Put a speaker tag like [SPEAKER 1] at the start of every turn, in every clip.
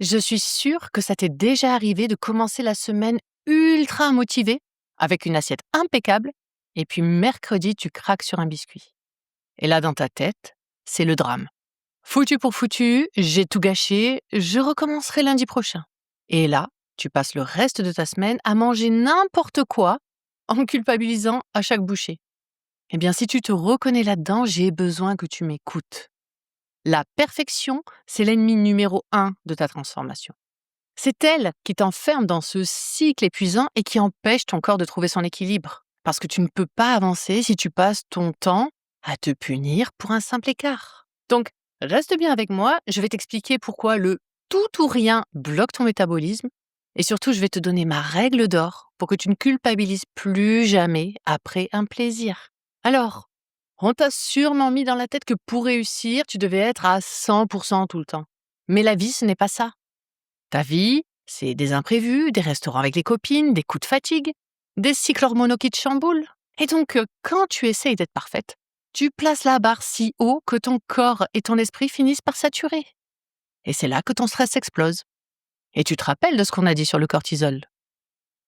[SPEAKER 1] Je suis sûre que ça t'est déjà arrivé de commencer la semaine ultra motivée, avec une assiette impeccable, et puis mercredi, tu craques sur un biscuit. Et là, dans ta tête, c'est le drame. Foutu pour foutu, j'ai tout gâché, je recommencerai lundi prochain. Et là, tu passes le reste de ta semaine à manger n'importe quoi en culpabilisant à chaque bouchée. Eh bien, si tu te reconnais là-dedans, j'ai besoin que tu m'écoutes. La perfection, c'est l'ennemi numéro 1 de ta transformation. C'est elle qui t'enferme dans ce cycle épuisant et qui empêche ton corps de trouver son équilibre. Parce que tu ne peux pas avancer si tu passes ton temps à te punir pour un simple écart. Donc, reste bien avec moi, je vais t'expliquer pourquoi le tout ou rien bloque ton métabolisme et surtout, je vais te donner ma règle d'or pour que tu ne culpabilises plus jamais après un plaisir. Alors, on t'a sûrement mis dans la tête que pour réussir, tu devais être à 100% tout le temps. Mais la vie, ce n'est pas ça. Ta vie, c'est des imprévus, des restaurants avec les copines, des coups de fatigue, des cycles hormonaux qui te chamboulent. Et donc, quand tu essayes d'être parfaite, tu places la barre si haut que ton corps et ton esprit finissent par saturer. Et c'est là que ton stress explose. Et tu te rappelles de ce qu'on a dit sur le cortisol.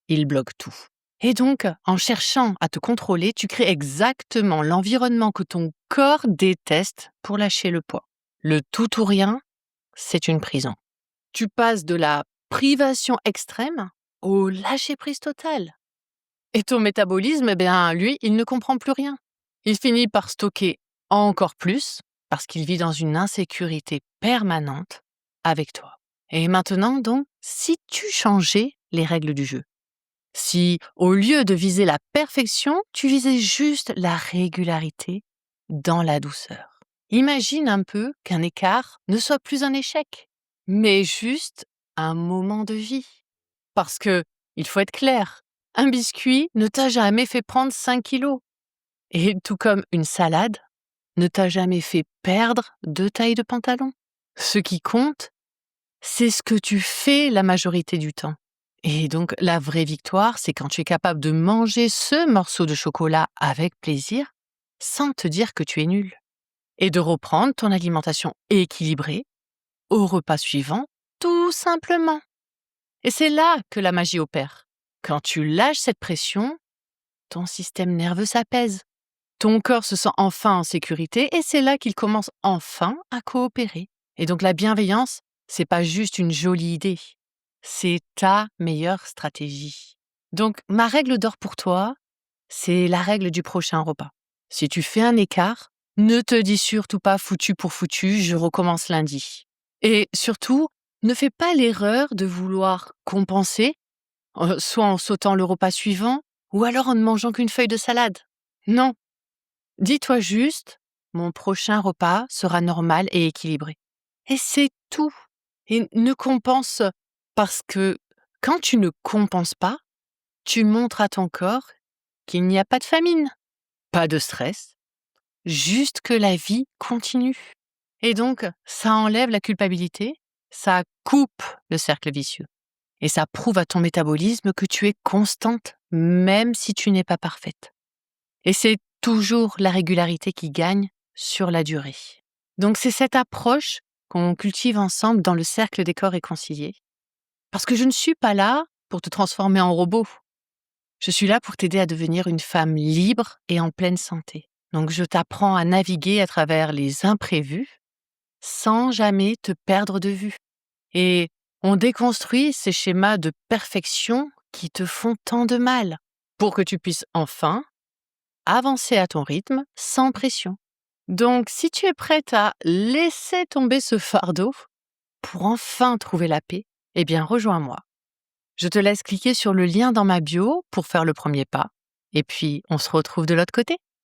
[SPEAKER 1] Il bloque tout. Et donc, en cherchant à te contrôler, tu crées exactement l'environnement que ton corps déteste pour lâcher le poids. Le tout ou rien, c'est une prison. Tu passes de la privation extrême au lâcher-prise total. Et ton métabolisme, eh bien, lui, il ne comprend plus rien. Il finit par stocker encore plus parce qu'il vit dans une insécurité permanente avec toi. Et maintenant, donc, si tu changeais les règles du jeu, si au lieu de viser la perfection, tu visais juste la régularité dans la douceur. Imagine un peu qu'un écart ne soit plus un échec, mais juste un moment de vie. Parce que, il faut être clair, un biscuit ne t'a jamais fait prendre 5 kilos. Et tout comme une salade ne t'a jamais fait perdre 2 tailles de pantalon. Ce qui compte, c'est ce que tu fais la majorité du temps. Et donc, la vraie victoire, c'est quand tu es capable de manger ce morceau de chocolat avec plaisir, sans te dire que tu es nul. Et de reprendre ton alimentation équilibrée au repas suivant, tout simplement. Et c'est là que la magie opère. Quand tu lâches cette pression, ton système nerveux s'apaise. Ton corps se sent enfin en sécurité et c'est là qu'il commence enfin à coopérer. Et donc la bienveillance, c'est pas juste une jolie idée, c'est ta meilleure stratégie. Donc ma règle d'or pour toi, c'est la règle du prochain repas. Si tu fais un écart, ne te dis surtout pas foutu pour foutu, je recommence lundi. Et surtout, ne fais pas l'erreur de vouloir compenser, soit en sautant le repas suivant, ou alors en ne mangeant qu'une feuille de salade. Non, dis-toi juste, mon prochain repas sera normal et équilibré. Et c'est tout. Et ne compense parce que quand tu ne compenses pas, tu montres à ton corps qu'il n'y a pas de famine, pas de stress, juste que la vie continue. Et donc, ça enlève la culpabilité, ça coupe le cercle vicieux. Et ça prouve à ton métabolisme que tu es constante, même si tu n'es pas parfaite. Et c'est toujours la régularité qui gagne sur la durée. Donc c'est cette approche qu'on cultive ensemble dans le cercle des corps réconciliés. Parce que je ne suis pas là pour te transformer en robot. Je suis là pour t'aider à devenir une femme libre et en pleine santé. Donc je t'apprends à naviguer à travers les imprévus sans jamais te perdre de vue. Et on déconstruit ces schémas de perfection qui te font tant de mal pour que tu puisses enfin avancer à ton rythme sans pression. Donc, si tu es prête à laisser tomber ce fardeau pour enfin trouver la paix, eh bien rejoins-moi. Je te laisse cliquer sur le lien dans ma bio pour faire le premier pas. Et puis, on se retrouve de l'autre côté.